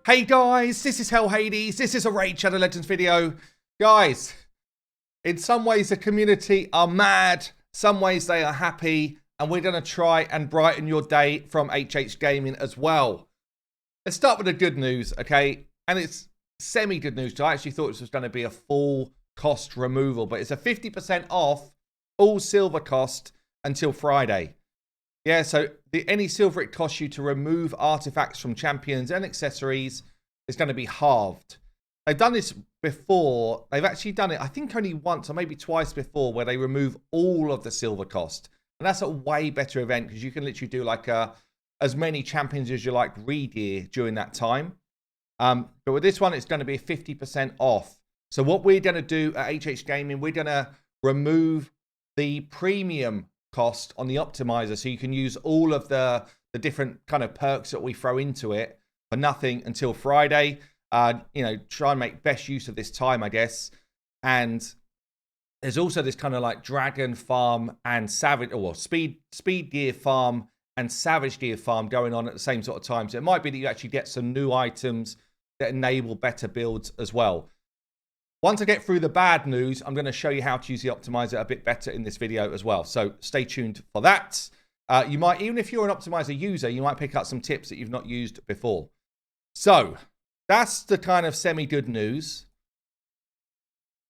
Hey guys, this is Hell Hades. This is a Raid Shadow Legends video. Guys, in some ways the community are mad, some ways they are happy, and we're going to try and brighten your day from HH Gaming as well. Let's start with the good news, okay? And it's semi-good news. I actually thought this was going to be a full cost removal, but it's a 50% off all silver cost until Friday. Yeah, so any silver it costs you to remove artifacts from champions and accessories is going to be halved. They've done this before. They've actually done it, I think, only once or maybe twice before, where they remove all of the silver cost. And that's a way better event because you can literally do like as many champions as you like re-gear during that time. But with this one, it's going to be 50% off. So what we're going to do at HH Gaming, we're going to remove the premium cost on the optimizer, so you can use all of the different kind of perks that we throw into it for nothing until Friday. You know, try and make best use of this time, I guess. And there's also this kind of like dragon farm and savage, or speed gear farm and savage gear farm going on at the same sort of time. So it might be that you actually get some new items that enable better builds as well. Once I get through the bad news, I'm going to show you how to use the optimizer a bit better in this video as well. So stay tuned for that. You might, even if you're an optimizer user, you might pick up some tips that you've not used before. So that's the kind of semi-good news.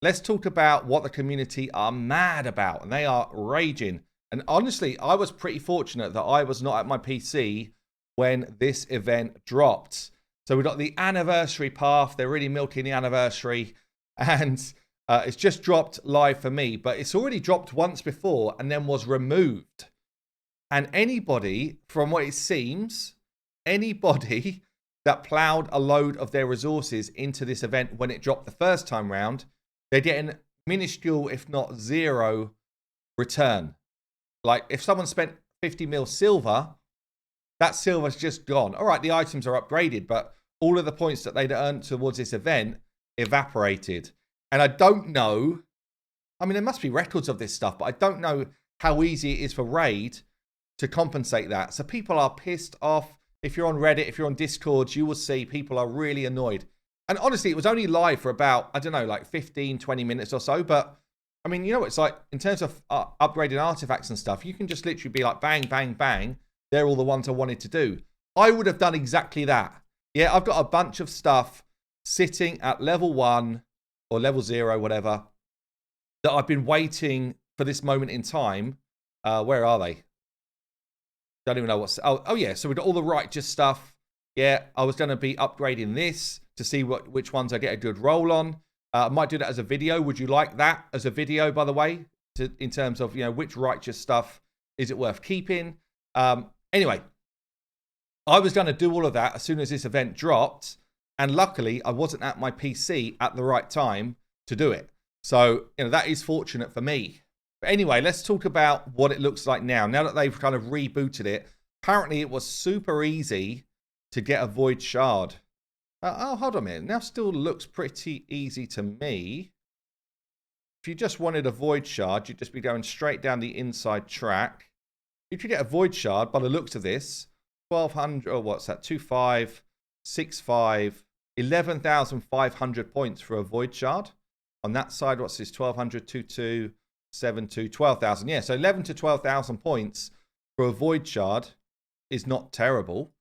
Let's talk about what the community are mad about, and they are raging. And honestly, I was pretty fortunate that I was not at my PC when this event dropped. So we've got the anniversary path. They're really milking the anniversary. And it's just dropped live for me, but it's already dropped once before and then was removed. And anybody, from what it seems, anybody that plowed a load of their resources into this event when it dropped the first time round, they're getting minuscule, if not zero, return. Like if someone spent 50 mil silver, that silver's just gone. All right, the items are upgraded, but all of the points that they'd earned towards this event evaporated. And I don't know, I mean, there must be records of this stuff, but I don't know how easy it is for Raid to compensate that. So people are pissed off. If you're on Reddit, if you're on Discord, you will see people are really annoyed. And honestly, it was only live for about, I don't know, like 15, 20 minutes or so. But I mean, you know, it's like in terms of upgrading artifacts and stuff, you can just literally be like, bang, bang, bang. They're all the ones I wanted to do. I would have done exactly that. Yeah, I've got a bunch of stuff sitting at level 1 or level 0, whatever, that I've been waiting for this moment in time. Where are they? Don't even know what's... Oh yeah, so we've got all the righteous stuff. Yeah, I was going to be upgrading this to see which ones I get a good roll on. I might do that as a video. Would you like that as a video, by the way, in terms of, you know, which righteous stuff is it worth keeping? Anyway, I was going to do all of that as soon as this event dropped. And luckily, I wasn't at my PC at the right time to do it. So, you know, that is fortunate for me. But anyway, let's talk about what it looks like now. Now that they've kind of rebooted it, apparently it was super easy to get a Void Shard. Oh, hold on a minute. Now still looks pretty easy to me. If you just wanted a Void Shard, you'd just be going straight down the inside track. You could get a Void Shard by the looks of this. 1,200, or what's that? 2,5, 6,5. 11,500 points for a Void Shard. On that side, what's this? 1,200, 2,2, 7,2, 12,000. Yeah, so 11 to 12,000 points for a Void Shard is not terrible.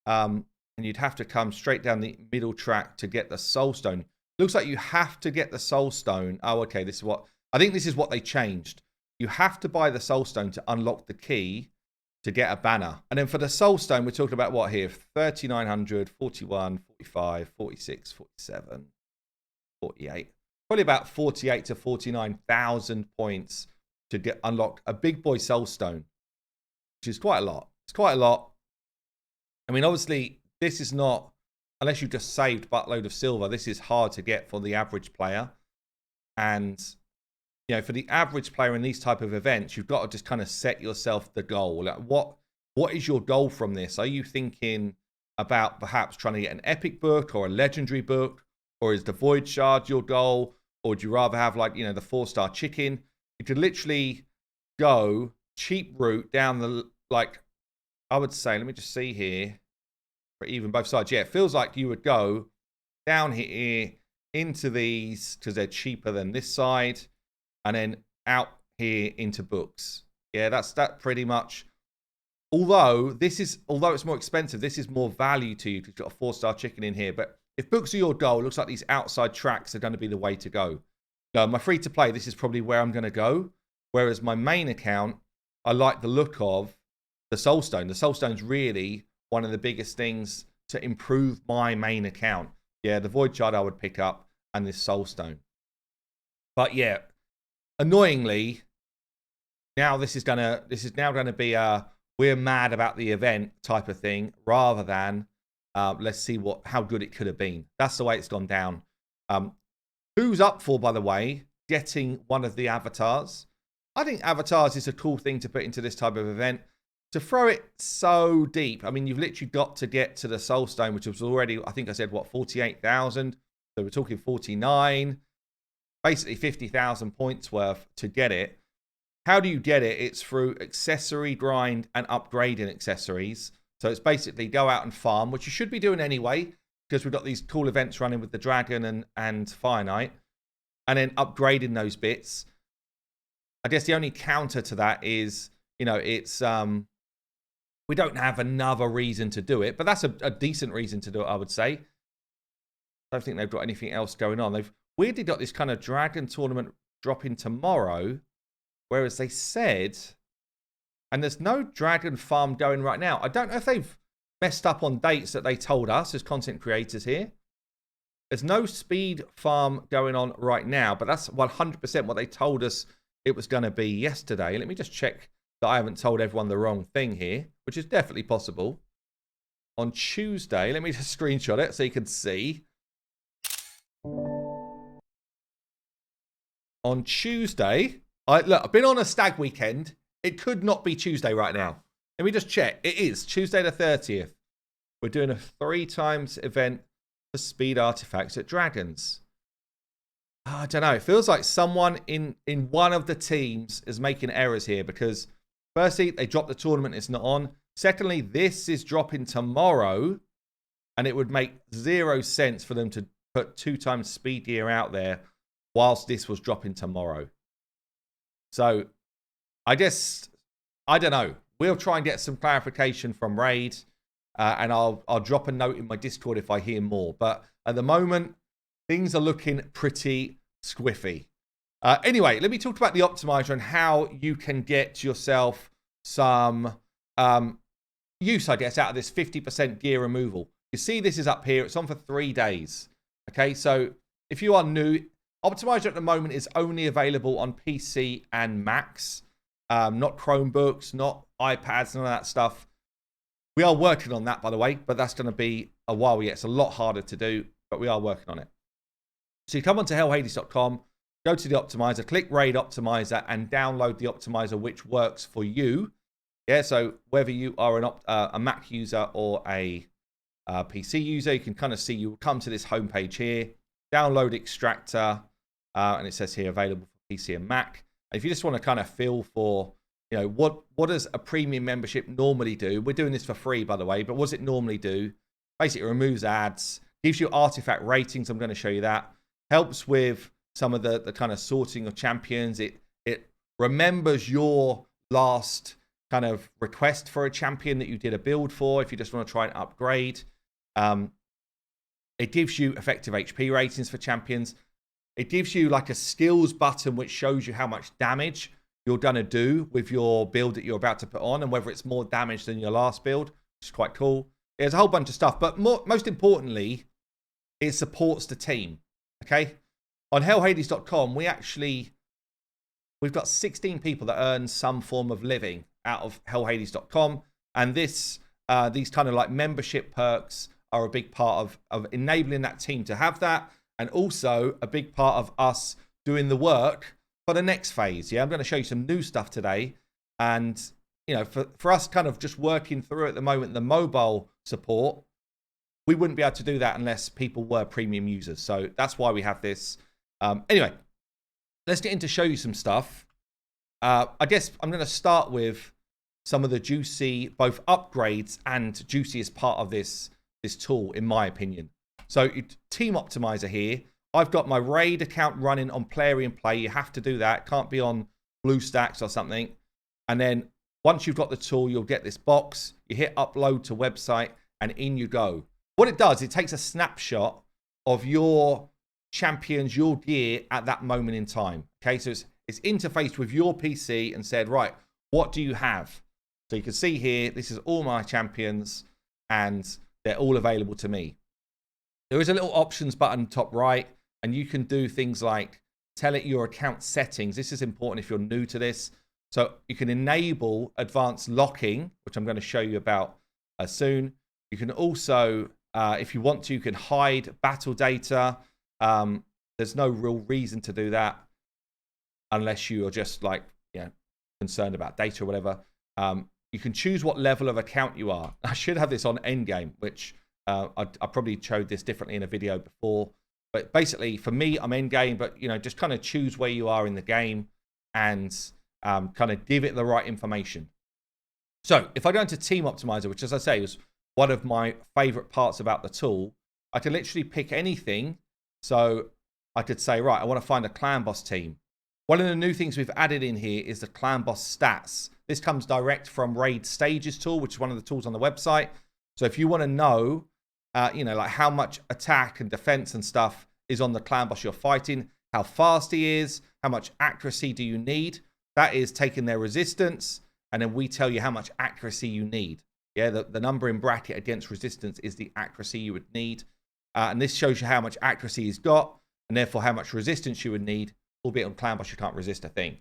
And you'd have to come straight down the middle track to get the Soul Stone. Looks like you have to get the Soul Stone. Oh, okay, this is what... I think this is what they changed. You have to buy the Soul Stone to unlock the key to get a banner. And then for the Soul Stone, we're talking about what here? 3,900, 41, 45, 46, 47, 48. Probably about 48 to 49,000 points to unlock a big boy Soul Stone, which is quite a lot. It's quite a lot. I mean, obviously, this is not, unless you just saved a buttload of silver, this is hard to get for the average player. And you know, for the average player in these type of events, you've got to just kind of set yourself the goal. Like, what is your goal from this? Are you thinking about perhaps trying to get an epic book or a legendary book? Or is the Void Shard your goal? Or would you rather have, like, you know, the 4-star chicken? You could literally go cheap route down the, like, I would say, let me just see here. pretty even both sides. Yeah, it feels like you would go down here into these because they're cheaper than this side, and then out here into books. Yeah, that's that pretty much. Although it's more expensive, this is more value to you because you've got a 4-star chicken in here. But if books are your goal, it looks like these outside tracks are going to be the way to go. No, my free to play, this is probably where I'm going to go. Whereas my main account, I like the look of the Soulstone. The Soulstone's really one of the biggest things to improve my main account. Yeah, the Void Shard I would pick up and this Soulstone. But yeah, annoyingly, now this is now gonna be a we're mad about the event type of thing rather than let's see how good it could have been. That's the way it's gone down. Who's up for, by the way, getting one of the avatars? I think avatars is a cool thing to put into this type of event. To throw it so deep, I mean, you've literally got to get to the Soulstone, which was already, I think I said, what, 48,000? So we're talking 49, basically 50,000 points worth to get it. How do you get it? It's through accessory grind and upgrading accessories. So it's basically go out and farm, which you should be doing anyway, because we've got these cool events running with the Dragon and Fire Knight, and then upgrading those bits. I guess the only counter to that is, you know, it's we don't have another reason to do it, but that's a decent reason to do it, I would say. I don't think they've got anything else going on. They've weirdly got this kind of Dragon tournament dropping tomorrow, whereas they said, and there's no Dragon farm going right now. I don't know if they've messed up on dates that they told us as content creators here. There's no speed farm going on right now, but that's 100% what they told us it was going to be yesterday. Let me just check that I haven't told everyone the wrong thing here, which is definitely possible. On Tuesday, let me just screenshot it so you can see. On Tuesday, look, I've been on a stag weekend. It could not be Tuesday right now. Let me just check. It is Tuesday the 30th. We're doing a 3x event for speed artifacts at Dragons. I don't know. It feels like someone in one of the teams is making errors here because firstly, they dropped the tournament. It's not on. Secondly, this is dropping tomorrow, and it would make 0 sense for them to put 2x speed gear out there whilst this was dropping tomorrow. So I guess, I don't know. We'll try and get some clarification from Raid, and I'll drop a note in my Discord if I hear more. But at the moment, things are looking pretty squiffy. Anyway, let me talk about the optimizer and how you can get yourself some use, I guess, out of this 50% gear removal. You see this is up here. It's on for 3 days. Okay, so if you are new, optimizer at the moment is only available on PC and Macs, not Chromebooks, not iPads, none of that stuff. We are working on that, by the way, but that's going to be a while yet. It's a lot harder to do, but we are working on it. So you come onto hellhades.com, go to the optimizer, click Raid Optimizer, and download the optimizer which works for you. Yeah, so whether you are a Mac user or a PC user, you can kind of see, you will come to this homepage here, download Extractor, and it says here available for PC and Mac. If you just want to kind of feel for, you know, what does a premium membership normally do? We're doing this for free, by the way, but what does it normally do? Basically, it removes ads, gives you artifact ratings. I'm going to show you that. Helps with some of the kind of sorting of champions. It remembers your last kind of request for a champion that you did a build for if you just want to try and upgrade. It gives you effective HP ratings for champions. It gives you like a skills button which shows you how much damage you're going to do with your build that you're about to put on and whether it's more damage than your last build, which is quite cool. There's a whole bunch of stuff, but most importantly, it supports the team. Okay? On hellhades.com, we've got 16 people that earn some form of living out of hellhades.com, and these kind of like membership perks are a big part of enabling that team to have that, and also a big part of us doing the work for the next phase. Yeah, I'm going to show you some new stuff today, and you know, for us kind of just working through at the moment the mobile support, we wouldn't be able to do that unless people were premium users. So that's why we have this. Anyway, let's get in to show you some stuff. I guess I'm going to start with some of the juicy, both upgrades and juiciest part of this this tool, in my opinion. So Team Optimizer here. I've got my Raid account running on Plarium Play. You have to do that. It can't be on BlueStacks or something. And then once you've got the tool, you'll get this box. You hit upload to website and in you go. What it does, it takes a snapshot of your champions, your gear at that moment in time. Okay, so it's interfaced with your PC and said, right, what do you have? So you can see here, this is all my champions and they're all available to me. There is a little options button top right, and you can do things like tell it your account settings. This is important if you're new to this. So you can enable advanced locking, which I'm going to show you about soon. You can also, if you want to, you can hide battle data. There's no real reason to do that unless you are just like, concerned about data or whatever. You can choose what level of account you are. I should have this on Endgame, which I probably showed this differently in a video before. But basically, for me, I'm Endgame, but, just kind of choose where you are in the game and kind of give it the right information. So if I go into Team Optimizer, which, as I say, is one of my favorite parts about the tool, I can literally pick anything. So I could say, right, I want to find a Clan Boss team. One of the new things we've added in here is the Clan Boss stats. This comes direct from Raid Stages tool, which is one of the tools on the website. So if you want to know, like how much attack and defense and stuff is on the Clan Boss you're fighting, how fast he is, how much accuracy do you need, that is taking their resistance, and then we tell you how much accuracy you need. Yeah, the number in bracket against resistance is the accuracy you would need. And this shows you how much accuracy he's got, and therefore how much resistance you would need, albeit on Clan Boss you can't resist a thing.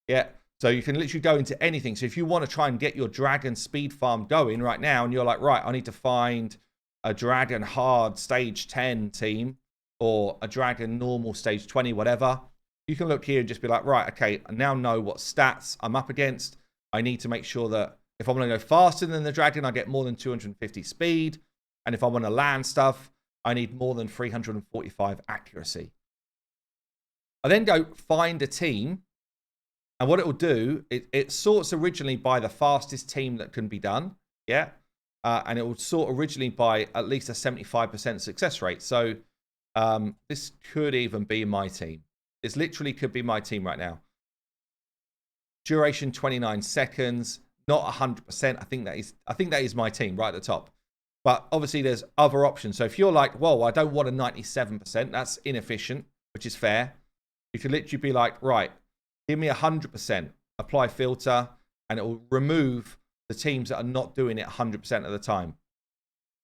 Yeah, so you can literally go into anything. So if you want to try and get your Dragon speed farm going right now, and you're like, right, I need to find a Dragon hard stage 10 team, or a Dragon normal stage 20, whatever, you can look here and just be like, right, okay, I now know what stats I'm up against. I need to make sure that if I want to go faster than the Dragon, I get more than 250 speed. And if I want to land stuff, I need more than 345 accuracy. I then go find a team. And what it will do, it sorts originally by the fastest team that can be done. Yeah. And it will sort originally by at least a 75% success rate. So this could even be my team. This literally could be my team right now. Duration 29 seconds, not 100%. I think that is my team right at the top. But obviously there's other options. So if you're like, whoa, I don't want a 97%, that's inefficient, which is fair. You could literally be like, right, give me 100%, apply filter, and it will remove the teams that are not doing it 100% of the time.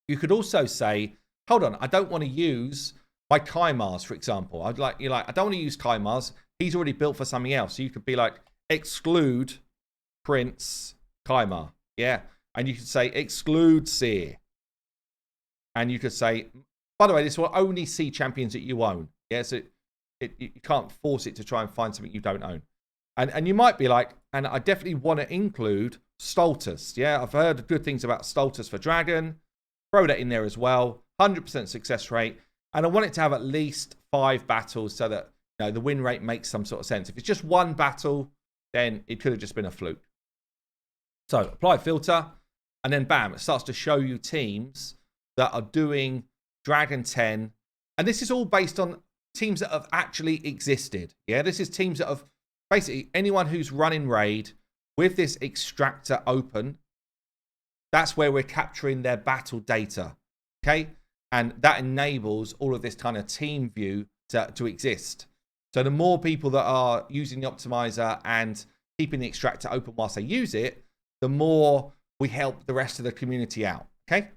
You could also say, hold on, I don't want to use my Kymars, for example. I don't want to use Kymars. He's already built for something else. So you could be like, exclude Prince Kymar. Yeah. And you could say, exclude Seer. And you could say, by the way, this will only see champions that you own. Yeah. So you can't force it to try and find something you don't own. And you might be like, and I definitely want to include Stultus. Yeah. I've heard good things about Stultus for Dragon. Throw that in there as well. 100% success rate. And I want it to have at least 5 battles so that the win rate makes some sort of sense. If it's just one battle, then it could have just been a fluke. So apply filter, and then bam, it starts to show you teams that are doing Dragon 10. And this is all based on teams that have actually existed. Yeah, this is teams that have basically anyone who's running Raid with this extractor open. That's where we're capturing their battle data. Okay. And that enables all of this kind of team view to exist. So the more people that are using the optimizer and keeping the extractor open whilst they use it, the more we help the rest of the community out. Okay.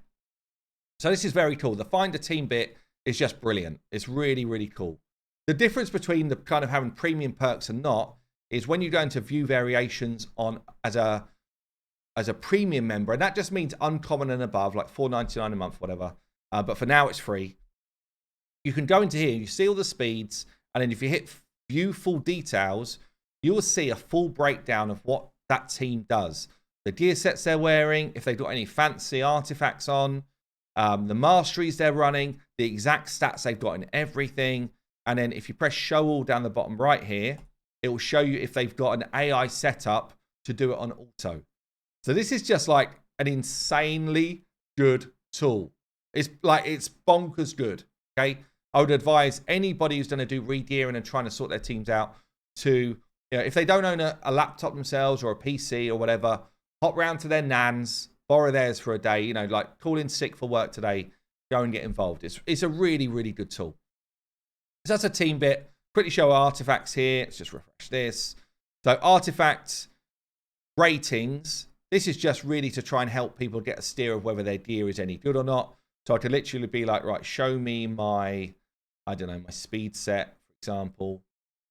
So this is very cool. The find a team bit is just brilliant. It's really, really cool. The difference between the kind of having premium perks and not is when you go into view variations on as a premium member, and that just means uncommon and above, like $4.99 a month, whatever. But for now, it's free. You can go into here, you see all the speeds, and then if you hit view full details, you will see a full breakdown of what that team does. The gear sets they're wearing, if they've got any fancy artifacts on, the masteries they're running, the exact stats they've got in everything. And then if you press show all down the bottom right here, it will show you if they've got an AI setup to do it on auto. So this is just like an insanely good tool. It's like, it's bonkers good, okay? I would advise anybody who's going to do re-gearing and trying to sort their teams out to, you know, if they don't own a laptop themselves or a PC or whatever, hop round to their nans, borrow theirs for a day, you know, like call in sick for work today, go and get involved. It's a really, really good tool. So that's a team bit. Quickly show artifacts here. Let's just refresh this. So artifact ratings. This is just really to try and help people get a steer of whether their gear is any good or not. So I could literally be like, right, show me my, I don't know, my speed set, for example.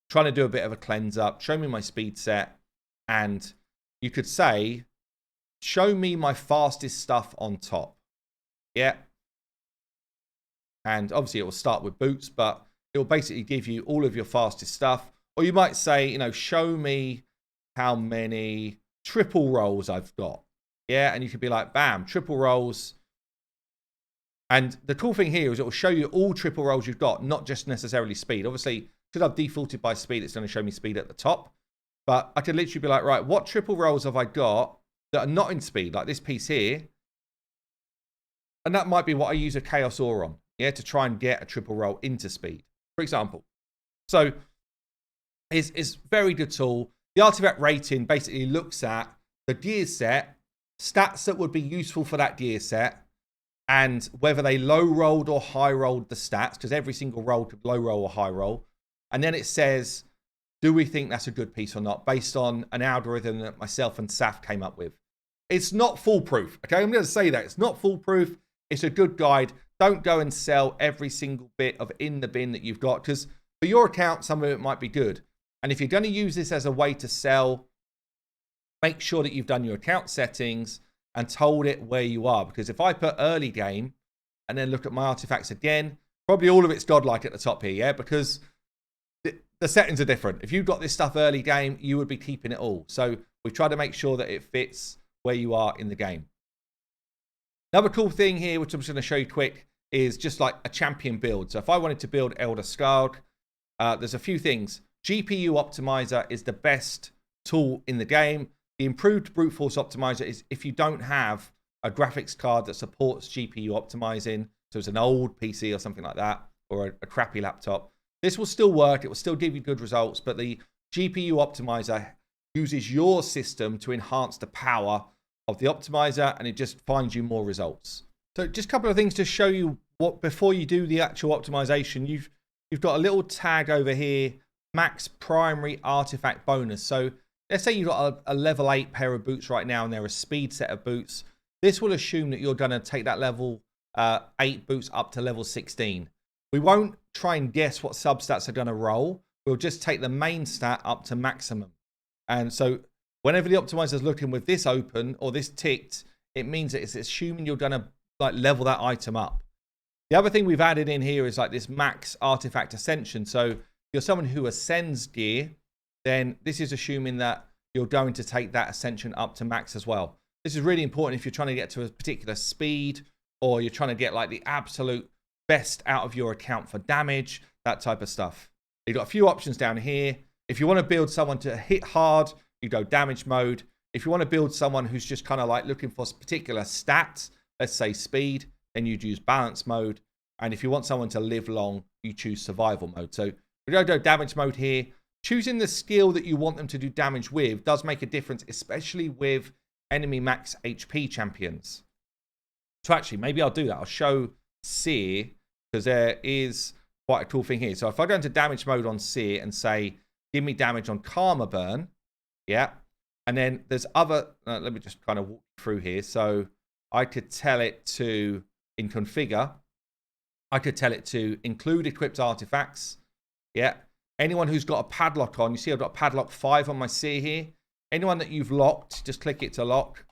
Trying to do a bit of a cleanse up. Show me my speed set. And you could say, show me my fastest stuff on top. Yeah. And obviously it will start with boots, but it will basically give you all of your fastest stuff. Or you might say, you know, show me how many triple rolls I've got. Yeah, and you could be like, bam, triple rolls. And the cool thing here is it will show you all triple rolls you've got, not just necessarily speed. Obviously, because I've defaulted by speed, it's going to show me speed at the top. But I could literally be like, right, what triple rolls have I got that are not in speed, like this piece here? And that might be what I use a Chaos Ore on, yeah, to try and get a triple roll into speed, for example. So it's very good tool. The artifact rating basically looks at the gear set, stats that would be useful for that gear set, and whether they low rolled or high rolled the stats, because every single roll could low roll or high roll. And then it says, do we think that's a good piece or not, based on an algorithm that myself and Saf came up with. It's not foolproof, okay? I'm going to say that. It's not foolproof. It's a good guide. Don't go and sell every single bit of in the bin that you've got, because for your account, some of it might be good. And if you're going to use this as a way to sell, make sure that you've done your account settings and told it where you are. Because if I put early game and then look at my artifacts again, probably all of it's godlike at the top here, yeah? Because the settings are different. If you've got this stuff early game, you would be keeping it all. So we try to make sure that it fits where you are in the game. Another cool thing here, which I'm just going to show you quick, is just like a champion build. So if I wanted to build Elder Skarg, there's a few things. GPU Optimizer is the best tool in the game. The improved brute force optimizer is if you don't have a graphics card that supports GPU optimizing, so it's an old PC or something like that, or a crappy laptop, this will still work. It will still give you good results, but the GPU optimizer uses your system to enhance the power of the optimizer, and it just finds you more results. So just a couple of things to show you what before you do the actual optimization. You've got a little tag over here, max primary artifact bonus. So let's say you've got a level 8 pair of boots right now and they're a speed set of boots. This will assume that you're going to take that level 8 boots up to level 16. We won't try and guess what substats are going to roll. We'll just take the main stat up to maximum. And so whenever the optimizer is looking with this open or this ticked, it means that it's assuming you're going to like level that item up. The other thing we've added in here is like this max artifact ascension. So if you're someone who ascends gear, then this is assuming that you're going to take that ascension up to max as well. This is really important if you're trying to get to a particular speed, or you're trying to get like the absolute best out of your account for damage, that type of stuff. You've got a few options down here. If you want to build someone to hit hard, you go damage mode. If you want to build someone who's just kind of like looking for particular stats, let's say speed, then you'd use balance mode. And if you want someone to live long, you choose survival mode. So we're going to go damage mode here. Choosing the skill that you want them to do damage with does make a difference, especially with enemy max HP champions. So actually, maybe I'll do that. I'll show Seer, because there is quite a cool thing here. So if I go into damage mode on Seer and say, give me damage on Karma Burn, yeah. And then there's other, let me just kind of walk through here. So I could tell it to, in configure, I could tell it to include equipped artifacts. Yeah. Anyone who's got a padlock on, you see I've got padlock 5 on my Seer here. Anyone that you've locked, just click it to lock,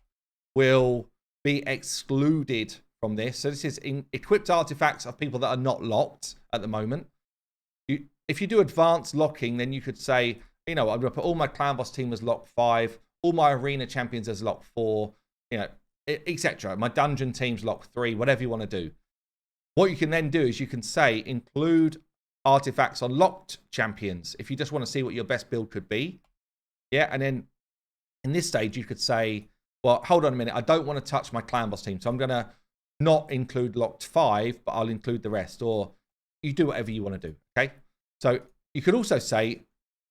will be excluded from this. So this is in equipped artifacts of people that are not locked at the moment. If you do advanced locking, then you could say, you know, I'm going to put all my clan boss team as lock 5, all my arena champions as lock 4, you know, etc. My dungeon team's lock 3, whatever you want to do. What you can then do is you can say include artifacts on locked champions if you just want to see what your best build could be. Yeah, and then in this stage you could say, well, hold on a minute, I don't want to touch my clan boss team, so I'm going to not include locked 5, but I'll include the rest, or you do whatever you want to do, okay? So you could also say,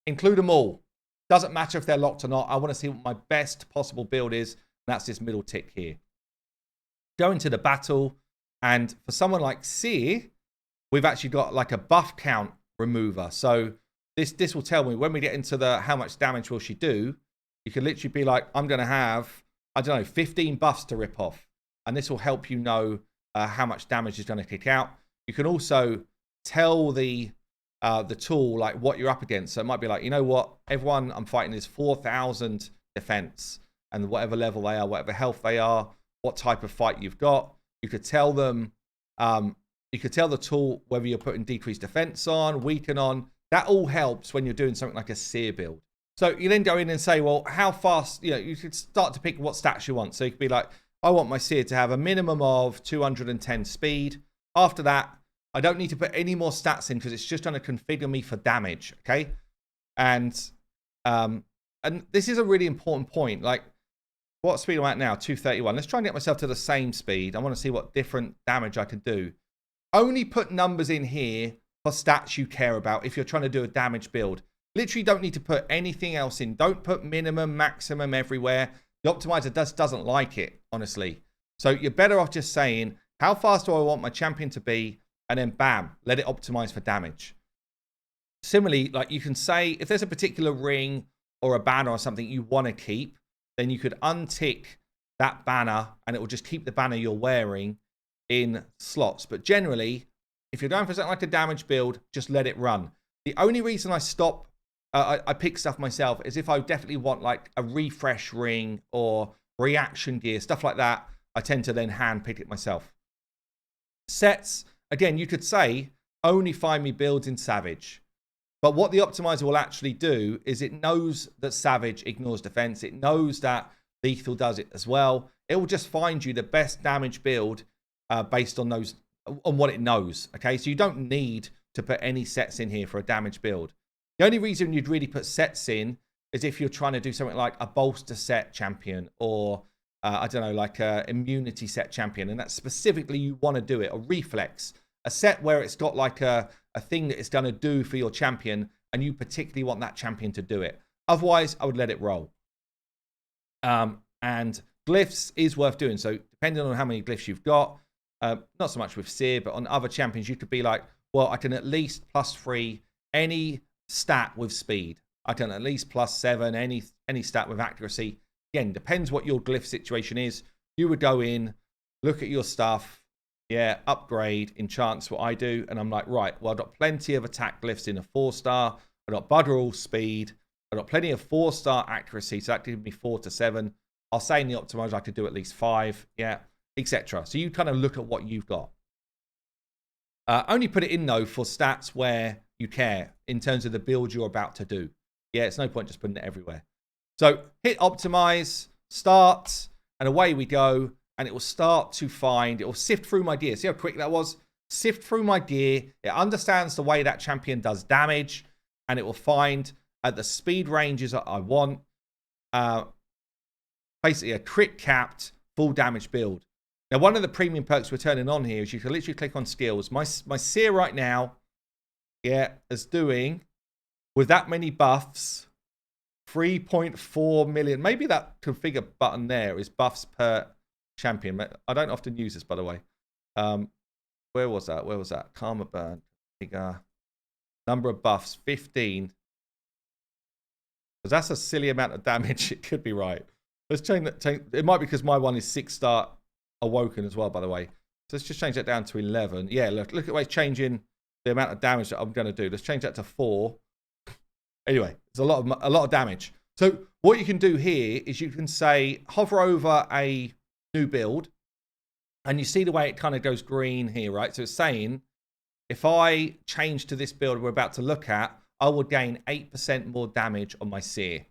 include them all. Doesn't matter if they're locked or not. I want to see what my best possible build is, and that's this middle tick here. Go into the battle, and for someone like Seer, we've actually got like a buff count remover. So this will tell me when we get into the how much damage will she do. You can literally be like, I'm going to have, I don't know, 15 buffs to rip off. And this will help you know how much damage is going to kick out. You can also tell the tool like what you're up against. So it might be like, you know what, everyone I'm fighting is 4,000 defense, and whatever level they are, whatever health they are, what type of fight you've got. You could tell them, you could tell the tool whether you're putting decreased defense on, weaken on. That all helps when you're doing something like a Seer build. So you then go in and say, well, how fast, you know, you could start to pick what stats you want. So you could be like, I want my Seer to have a minimum of 210 speed. After that, I don't need to put any more stats in because it's just going to configure me for damage, okay? And this is a really important point. Like, what speed am I at now? 231. Let's try and get myself to the same speed. I want to see what different damage I can do. Only put numbers in here for stats you care about if you're trying to do a damage build. Literally don't need to put anything else in. Don't put minimum, maximum everywhere. The optimizer doesn't like it, honestly. So you're better off just saying, how fast do I want my champion to be? And then bam, let it optimize for damage. Similarly, like you can say, if there's a particular ring or a banner or something you want to keep, then you could untick that banner and it will just keep the banner you're wearing in slots. But generally, if you're going for something like a damage build, just let it run. The only reason I stop, I pick stuff myself is if I definitely want like a refresh ring or reaction gear, stuff like that. I tend to then hand pick it myself. Sets, again, you could say, only find me builds in Savage. But what the optimizer will actually do is it knows that Savage ignores defense. It knows that Lethal does it as well. It will just find you the best damage build based on those, on what it knows. Okay, so you don't need to put any sets in here for a damage build. The only reason you'd really put sets in is if you're trying to do something like a bolster set champion or I don't know, like a immunity set champion, and that's specifically you want to do it, or reflex, a set where it's got like a thing that it's going to do for your champion, and you particularly want that champion to do it. Otherwise, I would let it roll. And glyphs is worth doing. So depending on how many glyphs you've got, not so much with Seer, but on other champions, you could be like, well, I can at least +3 any stat with speed. I can at least +7 any stat with accuracy. Again, depends what your glyph situation is. You would go in, look at your stuff, yeah, upgrade, enchants, what I do, and I'm like, right, well, I've got plenty of attack glyphs in a 4-star. I've got bugger all speed. I've got plenty of 4-star accuracy, so that gives me 4 to 7. I'll say in the optimizer I could do at least 5, yeah, etc. So you kind of look at what you've got. Only put it in, though, for stats where you care in terms of the build you're about to do. Yeah, it's no point just putting it everywhere. So hit optimize, start, and away we go. And it will start to find, it will sift through my gear. See how quick that was? Sift through my gear. It understands the way that champion does damage. And it will find at the speed ranges that I want, basically a crit capped full damage build. Now, one of the premium perks we're turning on here is you can literally click on skills. My Seer right now, yeah, is doing, with that many buffs, 3.4 million. Maybe that configure button there is buffs per champion. I don't often use this, by the way. Where was that? Where was that? Karma burn. Number of buffs, 15. Because that's a silly amount of damage. It could be right. Let's change that. It might be because my one is 6-star awoken as well, by the way. So let's just change that down to 11. Yeah, look at the way it's changing the amount of damage that I'm going to do. Let's change that to 4. Anyway, it's a lot of damage. So what you can do here is you can say hover over a new build, and you see the way it kind of goes green here, right? So it's saying if I change to this build we're about to look at, I will gain 8% more damage on my Seer.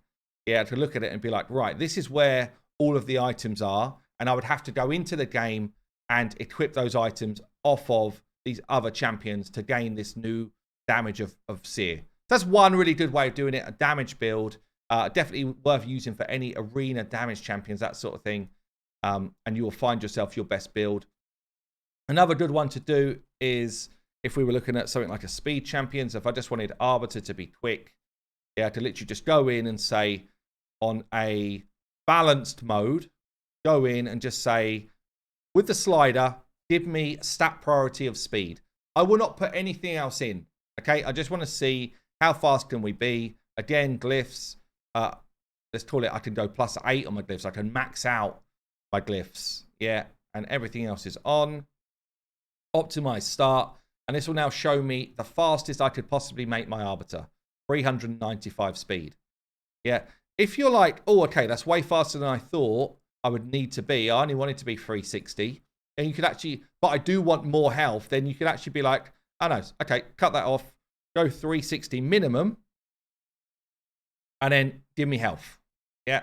Yeah, to look at it and be like, right, this is where all of the items are, and I would have to go into the game and equip those items off of these other champions to gain this new damage of Seer. That's one really good way of doing it, a damage build. Definitely worth using for any arena damage champions, that sort of thing. And you will find yourself your best build. Another good one to do is if we were looking at something like a speed champion. So if I just wanted Arbiter to be quick, yeah, I could literally just go in and say on a balanced mode, go in and just say, with the slider, give me stat priority of speed. I will not put anything else in, okay? I just want to see how fast can we be. Again, glyphs, let's call it, I can go +8 on my glyphs. I can max out my glyphs, yeah, and everything else is on. Optimize start, and this will now show me the fastest I could possibly make my Arbiter, 395 speed. Yeah, if you're like, oh, okay, that's way faster than I thought I would need to be. I only want it to be 360. And you could actually, but I do want more health. Then you could actually be like, oh no, okay, cut that off. Go 360 minimum. And then give me health. Yeah,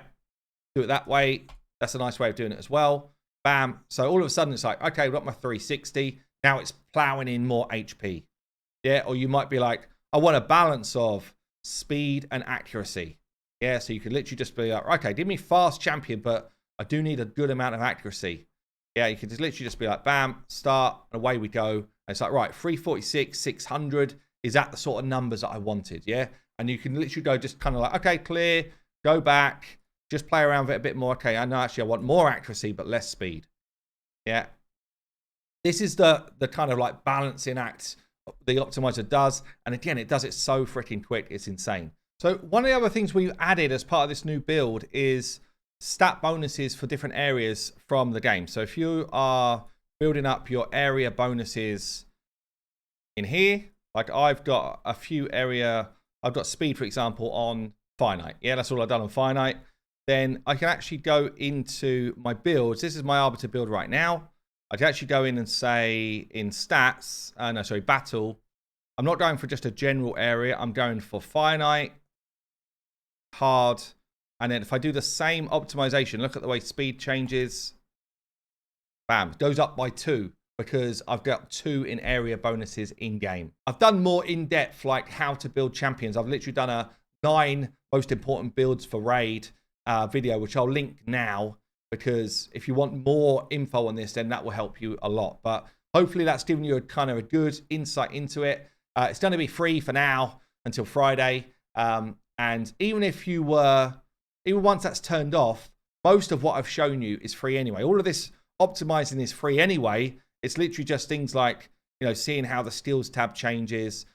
do it that way. That's a nice way of doing it as well. Bam. So all of a sudden it's like, okay, I've got my 360. Now it's plowing in more HP. Yeah, or you might be like, I want a balance of speed and accuracy. Yeah, so you could literally just be like, okay, give me fast champion, but I do need a good amount of accuracy. Yeah, you can just literally just be like, bam, start, and away we go. And it's like, right, 346, 600, is that the sort of numbers that I wanted? Yeah, and you can literally go just kind of like, okay, clear, go back, just play around with it a bit more. Okay, I know actually I want more accuracy, but less speed. Yeah. This is the kind of like balancing act the optimizer does. And again, it does it so freaking quick. It's insane. So one of the other things we added as part of this new build is stat bonuses for different areas from the game. So if you are building up your area bonuses in here, like I've got a few area, I've got speed, for example, on finite. Yeah, that's all I've done on finite. Then I can actually go into my builds. This is my Arbiter build right now. I can actually go in and say in stats, no, sorry, battle. I'm not going for just a general area. I'm going for finite, hard. And then if I do the same optimization, look at the way speed changes. Bam, goes up by 2 because I've got 2 in area bonuses in game. I've done more in depth, like how to build champions. I've literally done a 9 most important builds for raid video, which I'll link now, because if you want more info on this, then that will help you a lot. But hopefully that's given you a kind of a good insight into it. It's going to be free for now until Friday. And even if you were, even once that's turned off, most of what I've shown you is free anyway. All of this optimizing is free anyway. It's literally just things like, you know, seeing how the skills tab changes,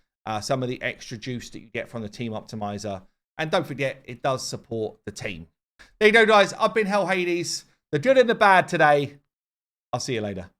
some of the extra juice that you get from the team optimizer. And don't forget, it does support the team. There you go, guys. I've been Hell Hades. The good and the bad today. I'll see you later.